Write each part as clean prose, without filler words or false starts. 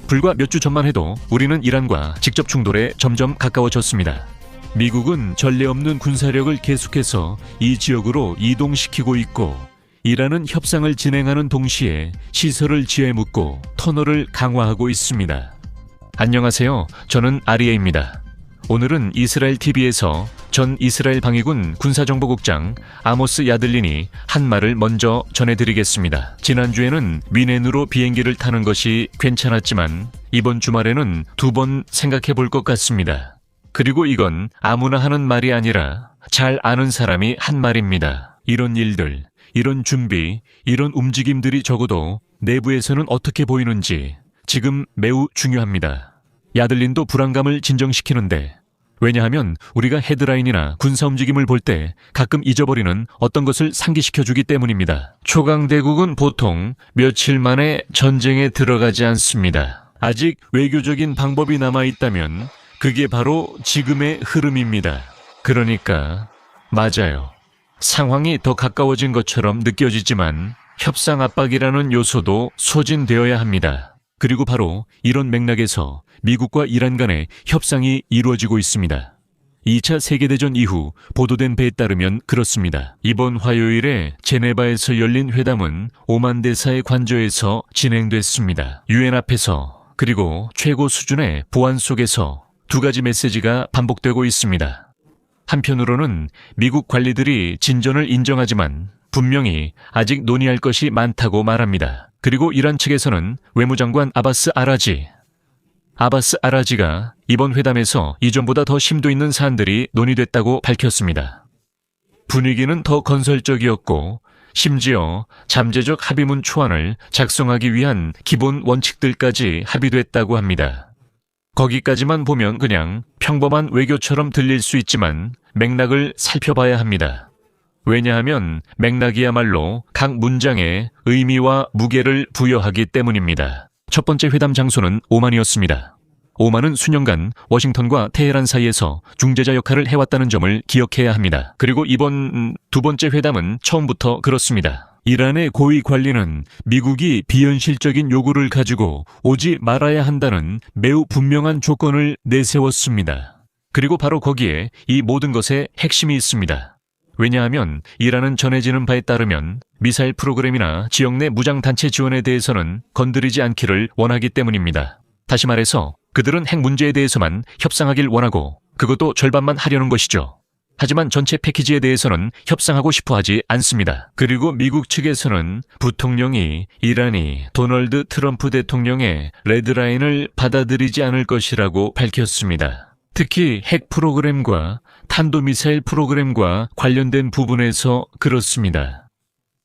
불과 몇 주 전만 해도 우리는 이란과 직접 충돌에 점점 가까워졌습니다. 미국은 전례 없는 군사력을 계속해서 이 지역으로 이동시키고 있고, 이란은 협상을 진행하는 동시에 시설을 지어묻고 터널을 강화하고 있습니다. 안녕하세요. 저는 아리에입니다. 오늘은 이스라엘 TV에서 전 이스라엘 방위군 군사정보국장 아모스 야들린이 한 말을 먼저 전해드리겠습니다. 지난주에는 미넨으로 비행기를 타는 것이 괜찮았지만 이번 주말에는 2번 생각해 볼 것 같습니다. 그리고 이건 아무나 하는 말이 아니라 잘 아는 사람이 한 말입니다. 이런 일들, 이런 준비, 이런 움직임들이 적어도 내부에서는 어떻게 보이는지 지금 매우 중요합니다. 야들린도 불안감을 진정시키는데, 왜냐하면 우리가 헤드라인이나 군사 움직임을 볼 때 가끔 잊어버리는 어떤 것을 상기시켜주기 때문입니다. 초강대국은 보통 며칠 만에 전쟁에 들어가지 않습니다. 아직 외교적인 방법이 남아있다면 그게 바로 지금의 흐름입니다. 그러니까 맞아요. 상황이 더 가까워진 것처럼 느껴지지만 협상 압박이라는 요소도 소진되어야 합니다. 그리고 바로 이런 맥락에서 미국과 이란 간의 협상이 이루어지고 있습니다. 2차 세계대전 이후 보도된 바에 따르면 그렇습니다. 이번 화요일에 제네바에서 열린 회담은 오만 대사의 관저에서 진행됐습니다. 유엔 앞에서, 그리고 최고 수준의 보안 속에서 두 가지 메시지가 반복되고 있습니다. 한편으로는 미국 관리들이 진전을 인정하지만 분명히 아직 논의할 것이 많다고 말합니다. 그리고 이란 측에서는 외무장관 아바스 아라지가 이번 회담에서 이전보다 더 심도 있는 사안들이 논의됐다고 밝혔습니다. 분위기는 더 건설적이었고, 심지어 잠재적 합의문 초안을 작성하기 위한 기본 원칙들까지 합의됐다고 합니다. 거기까지만 보면 그냥 평범한 외교처럼 들릴 수 있지만 맥락을 살펴봐야 합니다. 왜냐하면 맥락이야말로 각 문장에 의미와 무게를 부여하기 때문입니다. 첫 번째 회담 장소는 오만이었습니다. 오만은 수년간 워싱턴과 테헤란 사이에서 중재자 역할을 해왔다는 점을 기억해야 합니다. 그리고 이번 두 번째 회담은 처음부터 그렇습니다. 이란의 고위 관리는 미국이 비현실적인 요구를 가지고 오지 말아야 한다는 매우 분명한 조건을 내세웠습니다. 그리고 바로 거기에 이 모든 것의 핵심이 있습니다. 왜냐하면 이란은 전해지는 바에 따르면 미사일 프로그램이나 지역 내 무장단체 지원에 대해서는 건드리지 않기를 원하기 때문입니다. 다시 말해서 그들은 핵 문제에 대해서만 협상하길 원하고 그것도 절반만 하려는 것이죠. 하지만 전체 패키지에 대해서는 협상하고 싶어 하지 않습니다. 그리고 미국 측에서는 부통령이 이란이 도널드 트럼프 대통령의 레드라인을 받아들이지 않을 것이라고 밝혔습니다. 특히 핵 프로그램과 탄도미사일 프로그램과 관련된 부분에서 그렇습니다.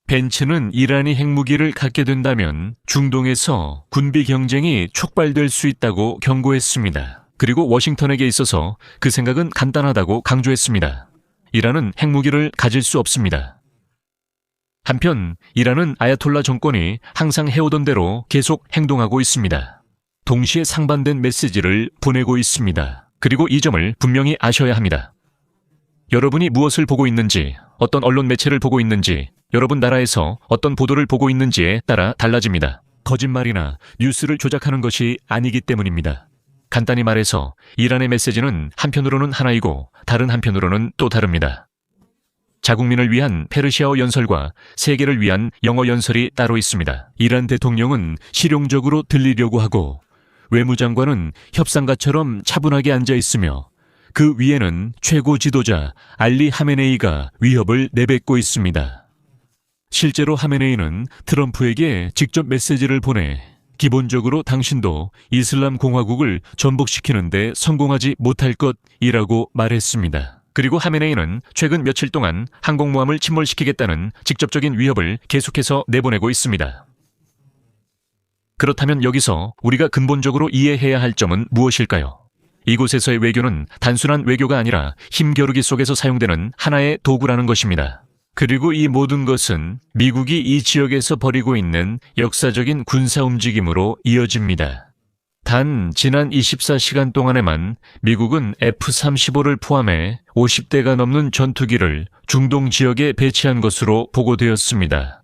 벤츠는 이란이 핵무기를 갖게 된다면 중동에서 군비 경쟁이 촉발될 수 있다고 경고했습니다. 그리고 워싱턴에게 있어서 그 생각은 간단하다고 강조했습니다. 이란은 핵무기를 가질 수 없습니다. 한편 이란은 아야톨라 정권이 항상 해오던 대로 계속 행동하고 있습니다. 동시에 상반된 메시지를 보내고 있습니다. 그리고 이 점을 분명히 아셔야 합니다. 여러분이 무엇을 보고 있는지, 어떤 언론 매체를 보고 있는지, 여러분 나라에서 어떤 보도를 보고 있는지에 따라 달라집니다. 거짓말이나 뉴스를 조작하는 것이 아니기 때문입니다. 간단히 말해서 이란의 메시지는 한편으로는 하나이고 다른 한편으로는 또 다릅니다. 자국민을 위한 페르시아어 연설과 세계를 위한 영어 연설이 따로 있습니다. 이란 대통령은 실용적으로 들리려고 하고 외무장관은 협상가처럼 차분하게 앉아 있으며 그 위에는 최고 지도자 알리 하메네이가 위협을 내뱉고 있습니다. 실제로 하메네이는 트럼프에게 직접 메시지를 보내 기본적으로 당신도 이슬람 공화국을 전복시키는데 성공하지 못할 것이라고 말했습니다. 그리고 하메네이는 최근 며칠 동안 항공모함을 침몰시키겠다는 직접적인 위협을 계속해서 내보내고 있습니다. 그렇다면 여기서 우리가 근본적으로 이해해야 할 점은 무엇일까요? 이곳에서의 외교는 단순한 외교가 아니라 힘겨루기 속에서 사용되는 하나의 도구라는 것입니다. 그리고 이 모든 것은 미국이 이 지역에서 벌이고 있는 역사적인 군사 움직임으로 이어집니다. 단 지난 24시간 동안에만 미국은 F-35를 포함해 50대가 넘는 전투기를 중동 지역에 배치한 것으로 보고되었습니다.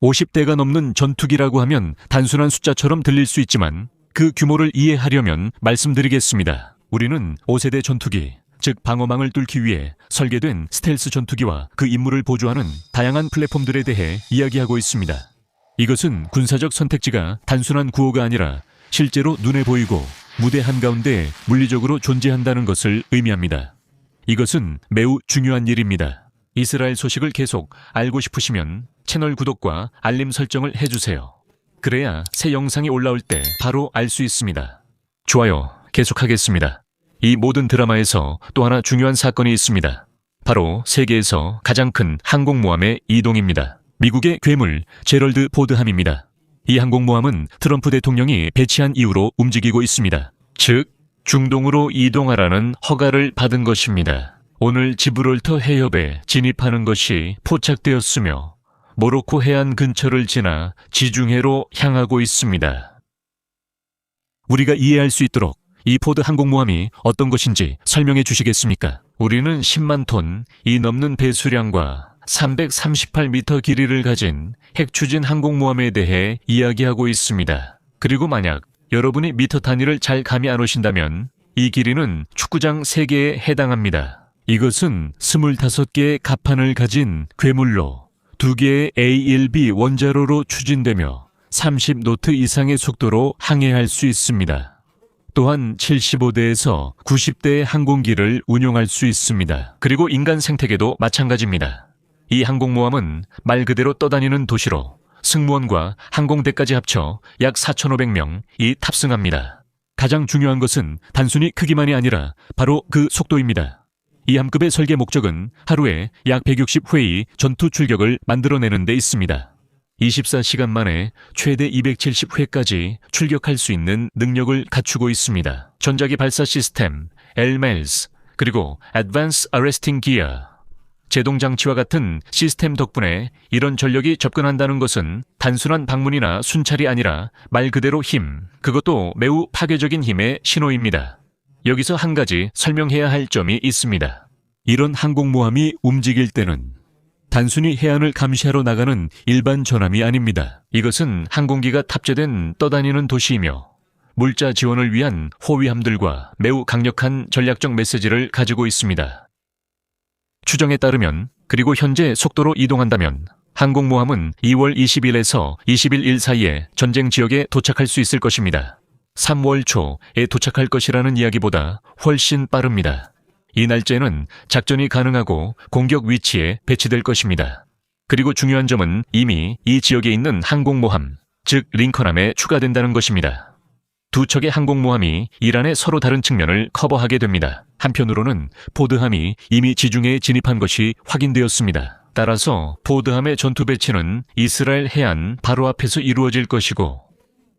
50대가 넘는 전투기라고 하면 단순한 숫자처럼 들릴 수 있지만 그 규모를 이해하려면 말씀드리겠습니다. 우리는 5세대 전투기, 즉 방어망을 뚫기 위해 설계된 스텔스 전투기와 그 임무를 보조하는 다양한 플랫폼들에 대해 이야기하고 있습니다. 이것은 군사적 선택지가 단순한 구호가 아니라 실제로 눈에 보이고 무대 한가운데 물리적으로 존재한다는 것을 의미합니다. 이것은 매우 중요한 일입니다. 이스라엘 소식을 계속 알고 싶으시면 채널 구독과 알림 설정을 해주세요. 그래야 새 영상이 올라올 때 바로 알 수 있습니다. 좋아요, 계속하겠습니다. 이 모든 드라마에서 또 하나 중요한 사건이 있습니다. 바로 세계에서 가장 큰 항공모함의 이동입니다. 미국의 괴물 제럴드 포드함입니다. 이 항공모함은 트럼프 대통령이 배치한 이후로 움직이고 있습니다. 즉, 중동으로 이동하라는 허가를 받은 것입니다. 오늘 지브롤터 해협에 진입하는 것이 포착되었으며 모로코 해안 근처를 지나 지중해로 향하고 있습니다. 우리가 이해할 수 있도록 이 포드 항공모함이 어떤 것인지 설명해 주시겠습니까? 우리는 10만 톤 이 넘는 배수량과 338m 길이를 가진 핵추진 항공모함에 대해 이야기하고 있습니다. 그리고 만약 여러분이 미터 단위를 잘 감이 안 오신다면 이 길이는 축구장 3개에 해당합니다. 이것은 25개의 갑판을 가진 괴물로 2개의 A1B 원자로로 추진되며 30노트 이상의 속도로 항해할 수 있습니다. 또한 75대에서 90대의 항공기를 운용할 수 있습니다. 그리고 인간 생태계도 마찬가지입니다. 이 항공모함은 말 그대로 떠다니는 도시로 승무원과 항공대까지 합쳐 약 4,500명이 탑승합니다. 가장 중요한 것은 단순히 크기만이 아니라 바로 그 속도입니다. 이 함급의 설계 목적은 하루에 약 160회의 전투 출격을 만들어내는 데 있습니다. 24시간 만에 최대 270회까지 출격할 수 있는 능력을 갖추고 있습니다. 전자기 발사 시스템, LMALS, 그리고 Advanced Arresting Gear, 제동장치와 같은 시스템 덕분에 이런 전력이 접근한다는 것은 단순한 방문이나 순찰이 아니라 말 그대로 힘, 그것도 매우 파괴적인 힘의 신호입니다. 여기서 한 가지 설명해야 할 점이 있습니다. 이런 항공모함이 움직일 때는 단순히 해안을 감시하러 나가는 일반 전함이 아닙니다. 이것은 항공기가 탑재된 떠다니는 도시이며 물자 지원을 위한 호위함들과 매우 강력한 전략적 메시지를 가지고 있습니다. 추정에 따르면, 그리고 현재 속도로 이동한다면 항공모함은 2월 20일에서 21일 사이에 전쟁 지역에 도착할 수 있을 것입니다. 3월 초에 도착할 것이라는 이야기보다 훨씬 빠릅니다. 이 날짜에는 작전이 가능하고 공격 위치에 배치될 것입니다. 그리고 중요한 점은 이미 이 지역에 있는 항공모함, 즉 링컨함에 추가된다는 것입니다. 두 척의 항공모함이 이란의 서로 다른 측면을 커버하게 됩니다. 한편으로는 포드함이 이미 지중해에 진입한 것이 확인되었습니다. 따라서 포드함의 전투 배치는 이스라엘 해안 바로 앞에서 이루어질 것이고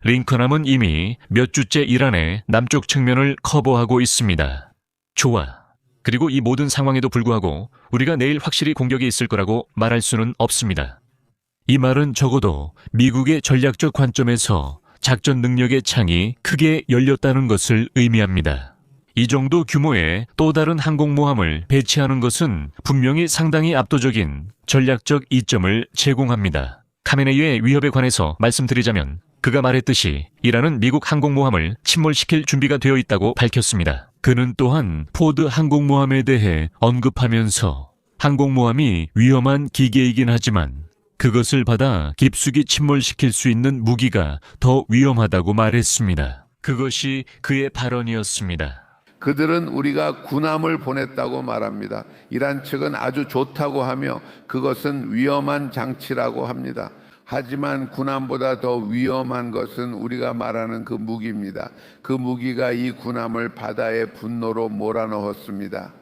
링컨함은 이미 몇 주째 이란의 남쪽 측면을 커버하고 있습니다. 좋아. 그리고 이 모든 상황에도 불구하고 우리가 내일 확실히 공격이 있을 거라고 말할 수는 없습니다. 이 말은 적어도 미국의 전략적 관점에서 작전 능력의 창이 크게 열렸다는 것을 의미합니다. 이 정도 규모의 또 다른 항공모함을 배치하는 것은 분명히 상당히 압도적인 전략적 이점을 제공합니다. 카메네이의 위협에 관해서 말씀드리자면 그가 말했듯이 이란은 미국 항공모함을 침몰시킬 준비가 되어 있다고 밝혔습니다. 그는 또한 포드 항공모함에 대해 언급하면서 항공모함이 위험한 기계이긴 하지만 그것을 받아 깊숙이 침몰시킬 수 있는 무기가 더 위험하다고 말했습니다. 그것이 그의 발언이었습니다. 그들은 우리가 군함을 보냈다고 말합니다. 이란 측은 아주 좋다고 하며 그것은 위험한 장치라고 합니다. 하지만 군함보다 더 위험한 것은 우리가 말하는 그 무기입니다. 그 무기가 이 군함을 바다의 분노로 몰아넣었습니다.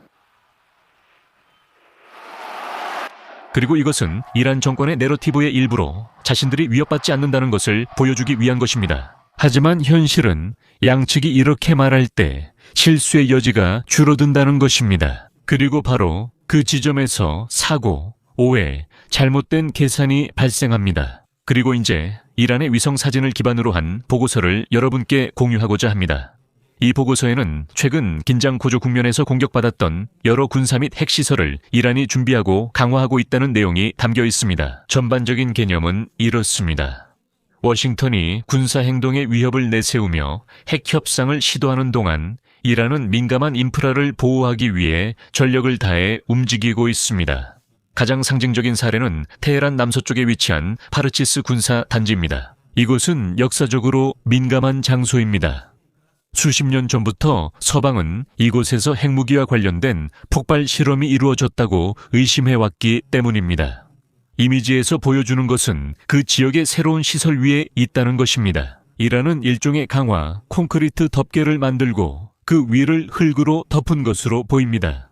그리고 이것은 이란 정권의 내러티브의 일부로 자신들이 위협받지 않는다는 것을 보여주기 위한 것입니다. 하지만 현실은 양측이 이렇게 말할 때 실수의 여지가 줄어든다는 것입니다. 그리고 바로 그 지점에서 사고, 오해, 잘못된 계산이 발생합니다. 그리고 이제 이란의 위성 사진을 기반으로 한 보고서를 여러분께 공유하고자 합니다. 이 보고서에는 최근 긴장 고조 국면에서 공격받았던 여러 군사 및 핵시설을 이란이 준비하고 강화하고 있다는 내용이 담겨 있습니다. 전반적인 개념은 이렇습니다. 워싱턴이 군사행동의 위협을 내세우며 핵협상을 시도하는 동안 이란은 민감한 인프라를 보호하기 위해 전력을 다해 움직이고 있습니다. 가장 상징적인 사례는 테헤란 남서쪽에 위치한 파르치스 군사 단지입니다. 이곳은 역사적으로 민감한 장소입니다. 수십 년 전부터 서방은 이곳에서 핵무기와 관련된 폭발 실험이 이루어졌다고 의심해왔기 때문입니다. 이미지에서 보여주는 것은 그 지역의 새로운 시설 위에 있다는 것입니다. 이란은 일종의 강화, 콘크리트 덮개를 만들고 그 위를 흙으로 덮은 것으로 보입니다.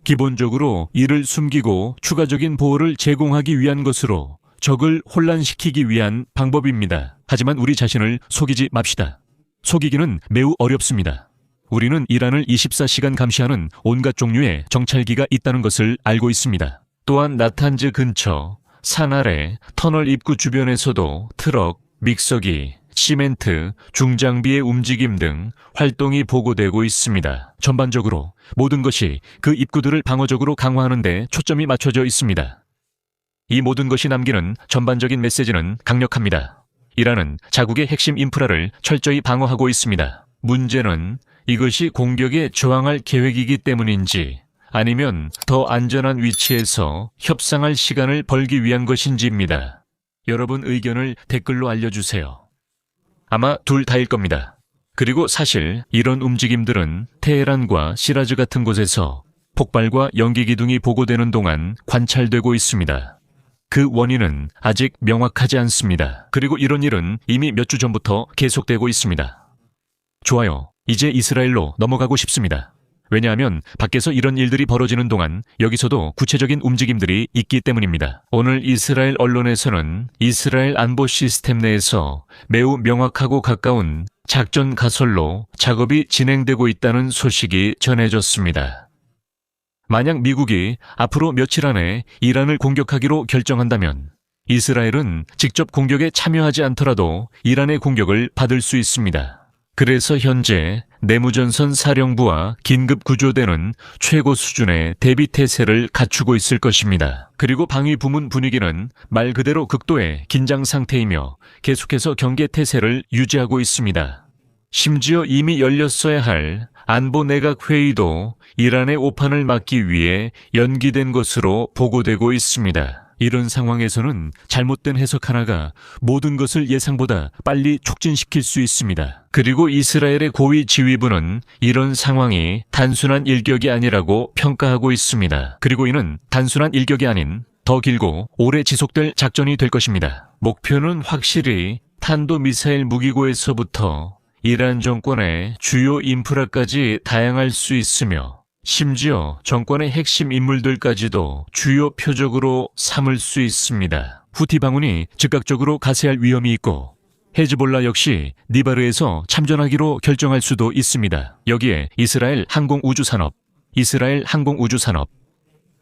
기본적으로 이를 숨기고 추가적인 보호를 제공하기 위한 것으로 적을 혼란시키기 위한 방법입니다. 하지만 우리 자신을 속이지 맙시다. 속이기는 매우 어렵습니다. 우리는 이란을 24시간 감시하는 온갖 종류의 정찰기가 있다는 것을 알고 있습니다. 또한 나탄즈 근처, 산 아래, 터널 입구 주변에서도 트럭, 믹서기, 시멘트, 중장비의 움직임 등 활동이 보고되고 있습니다. 전반적으로 모든 것이 그 입구들을 방어적으로 강화하는 데 초점이 맞춰져 있습니다. 이 모든 것이 남기는 전반적인 메시지는 강력합니다. 이란은 자국의 핵심 인프라를 철저히 방어하고 있습니다. 문제는 이것이 공격에 저항할 계획이기 때문인지 아니면 더 안전한 위치에서 협상할 시간을 벌기 위한 것인지입니다. 여러분 의견을 댓글로 알려주세요. 아마 둘 다일 겁니다. 그리고 사실 이런 움직임들은 테헤란과 시라즈 같은 곳에서 폭발과 연기 기둥이 보고되는 동안 관찰되고 있습니다. 그 원인은 아직 명확하지 않습니다. 그리고 이런 일은 이미 몇 주 전부터 계속되고 있습니다. 좋아요. 이제 이스라엘로 넘어가고 싶습니다. 왜냐하면 밖에서 이런 일들이 벌어지는 동안 여기서도 구체적인 움직임들이 있기 때문입니다. 오늘 이스라엘 언론에서는 이스라엘 안보 시스템 내에서 매우 명확하고 가까운 작전 가설로 작업이 진행되고 있다는 소식이 전해졌습니다. 만약 미국이 앞으로 며칠 안에 이란을 공격하기로 결정한다면 이스라엘은 직접 공격에 참여하지 않더라도 이란의 공격을 받을 수 있습니다. 그래서 현재 내무전선 사령부와 긴급 구조대는 최고 수준의 대비 태세를 갖추고 있을 것입니다. 그리고 방위 부문 분위기는 말 그대로 극도의 긴장 상태이며 계속해서 경계 태세를 유지하고 있습니다. 심지어 이미 열렸어야 할 안보 내각 회의도 이란의 오판을 막기 위해 연기된 것으로 보고되고 있습니다. 이런 상황에서는 잘못된 해석 하나가 모든 것을 예상보다 빨리 촉진시킬 수 있습니다. 그리고 이스라엘의 고위 지휘부는 이런 상황이 단순한 일격이 아니라고 평가하고 있습니다. 그리고 이는 단순한 일격이 아닌 더 길고 오래 지속될 작전이 될 것입니다. 목표는 확실히 탄도미사일 무기고에서부터 이란 정권의 주요 인프라까지 다양할 수 있으며 심지어 정권의 핵심 인물들까지도 주요 표적으로 삼을 수 있습니다. 후티 방운이 즉각적으로 가세할 위험이 있고 헤즈볼라 역시 니바르에서 참전하기로 결정할 수도 있습니다. 여기에 이스라엘 항공우주산업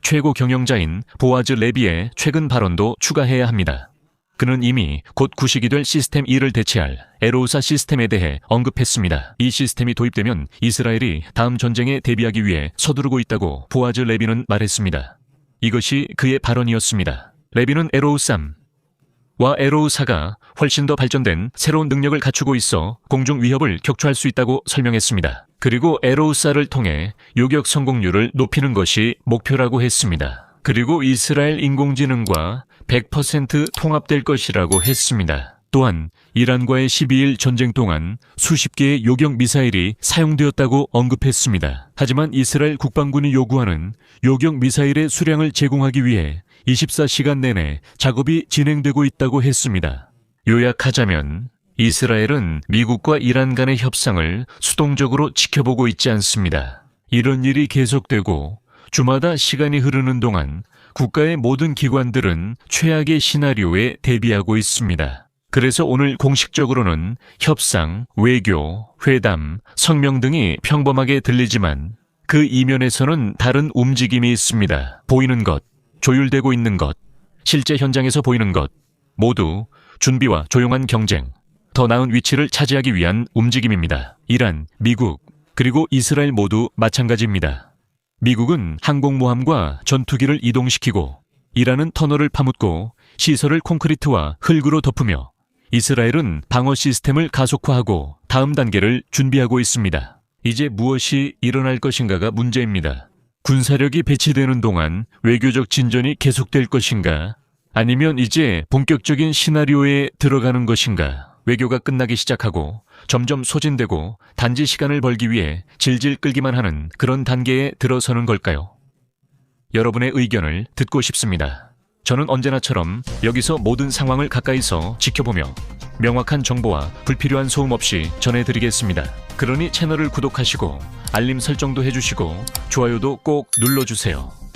최고 경영자인 보아즈 레비의 최근 발언도 추가해야 합니다. 그는 이미 곧 구식이 될 시스템 2를 대체할 에로우사 시스템에 대해 언급했습니다. 이 시스템이 도입되면 이스라엘이 다음 전쟁에 대비하기 위해 서두르고 있다고 보아즈 레비는 말했습니다. 이것이 그의 발언이었습니다. 레비는 에로우3와 에로우4가 훨씬 더 발전된 새로운 능력을 갖추고 있어 공중 위협을 격추할 수 있다고 설명했습니다. 그리고 에로우4를 통해 요격 성공률을 높이는 것이 목표라고 했습니다. 그리고 이스라엘 인공지능과 100% 통합될 것이라고 했습니다. 또한 이란과의 12일 전쟁 동안 수십 개의 요격 미사일이 사용되었다고 언급했습니다. 하지만 이스라엘 국방군이 요구하는 요격 미사일의 수량을 제공하기 위해 24시간 내내 작업이 진행되고 있다고 했습니다. 요약하자면 이스라엘은 미국과 이란 간의 협상을 수동적으로 지켜보고 있지 않습니다. 이런 일이 계속되고 주마다 시간이 흐르는 동안 국가의 모든 기관들은 최악의 시나리오에 대비하고 있습니다. 그래서 오늘 공식적으로는 협상, 외교, 회담, 성명 등이 평범하게 들리지만 그 이면에서는 다른 움직임이 있습니다. 보이는 것, 조율되고 있는 것, 실제 현장에서 보이는 것, 모두 준비와 조용한 경쟁, 더 나은 위치를 차지하기 위한 움직임입니다. 이란, 미국, 그리고 이스라엘 모두 마찬가지입니다. 미국은 항공모함과 전투기를 이동시키고 이란은 터널을 파묻고 시설을 콘크리트와 흙으로 덮으며 이스라엘은 방어 시스템을 가속화하고 다음 단계를 준비하고 있습니다. 이제 무엇이 일어날 것인가가 문제입니다. 군사력이 배치되는 동안 외교적 진전이 계속될 것인가? 아니면 이제 본격적인 시나리오에 들어가는 것인가? 외교가 끝나기 시작하고 점점 소진되고 단지 시간을 벌기 위해 질질 끌기만 하는 그런 단계에 들어서는 걸까요? 여러분의 의견을 듣고 싶습니다. 저는 언제나처럼 여기서 모든 상황을 가까이서 지켜보며 명확한 정보와 불필요한 소음 없이 전해드리겠습니다. 그러니 채널을 구독하시고 알림 설정도 해주시고 좋아요도 꼭 눌러주세요.